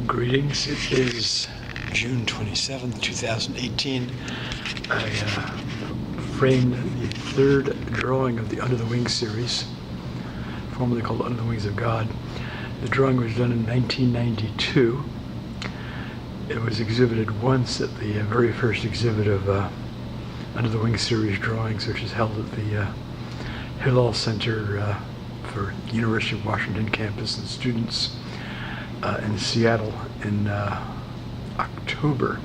Greetings. It is June 27th, 2018. I framed the third drawing of the Under the Wings series, formerly called Under the Wings of God. The drawing was done in 1992. It was exhibited once at the very first exhibit of Under the Wings series drawings, which is held at the Hillel Center for University of Washington campus and students in Seattle in October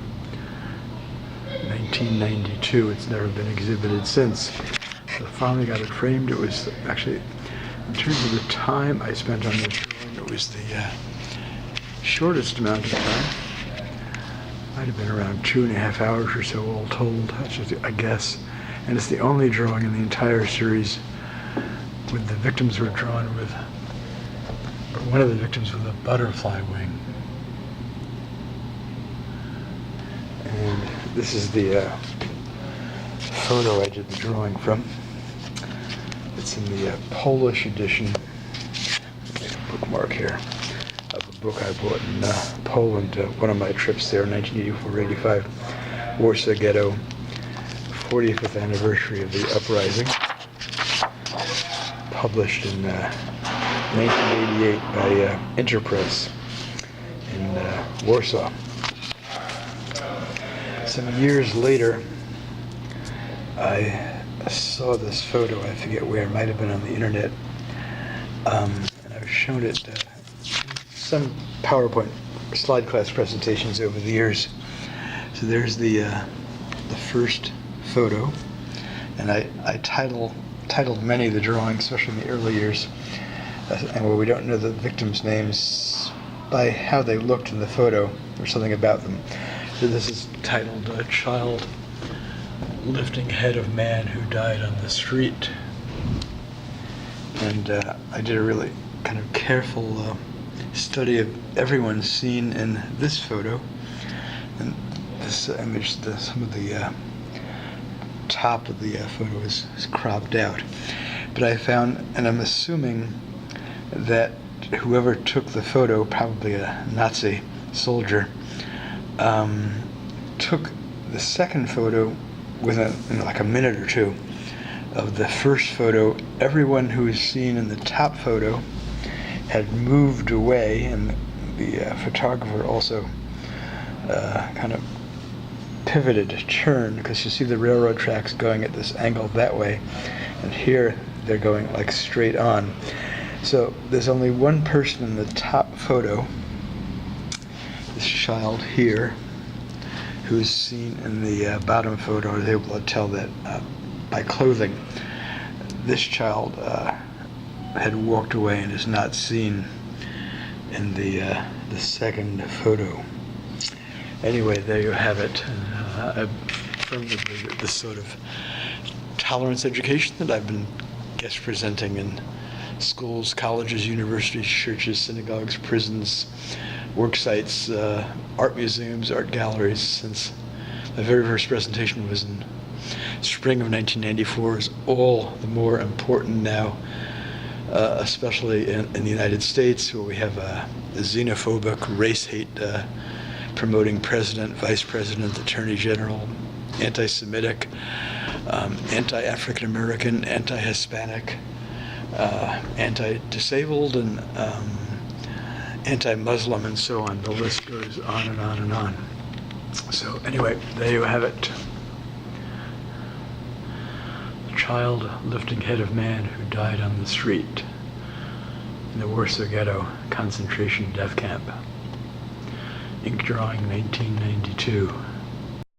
1992. It's never been exhibited since. So finally got it framed. It was actually, in terms of the time I spent on this drawing, it was the shortest amount of time. Might have been around 2.5 hours or so all told, that's just a guess. And it's the only drawing in the entire series with the victims were drawn with, or one of the victims with a butterfly wing. And this is the photo I did the drawing from. It's in the Polish edition, make a bookmark here, of a book I bought in Poland, one of my trips there, 1984-85, Warsaw ghetto, 40th anniversary of the uprising, published in 1988 by Interpress in Warsaw. Some years later, I saw this photo, I forget where, it might have been on the internet, and I've shown it some PowerPoint slide class presentations over the years. So there's the first photo, and I titled many of the drawings, especially in the early years, and where we don't know the victims' names by how they looked in the photo or something about them. So this is titled Child Lifting Head of Man Who Died on the Street. And I did a really kind of careful study of everyone seen in this photo. And this image, some of the top of the photo is cropped out. But I found, and I'm assuming that whoever took the photo, probably a Nazi soldier, took the second photo within like a minute or two of the first photo. Everyone who was seen in the top photo had moved away, and the photographer also kind of pivoted, turned, because you see the railroad tracks going at this angle that way, and here they're going like straight on. So there's only one person in the top photo, this child here, who's seen in the bottom photo. I was able to tell that by clothing. This child had walked away and is not seen in the second photo. Anyway, there you have it. From this sort of tolerance education that I've been guest presenting in schools, colleges, universities, churches, synagogues, prisons, work sites, art museums, art galleries, since my very first presentation was in spring of 1994, is all the more important now, especially in the United States, where we have a xenophobic, race hate promoting president, vice president, attorney general, anti-Semitic, anti-African American, anti-Hispanic, anti-disabled, and anti-Muslim, and so on. The list goes on and on and on. So anyway, there you have it. The child lifting head of man who died on the street in the Warsaw ghetto concentration death camp. Ink drawing, 1992.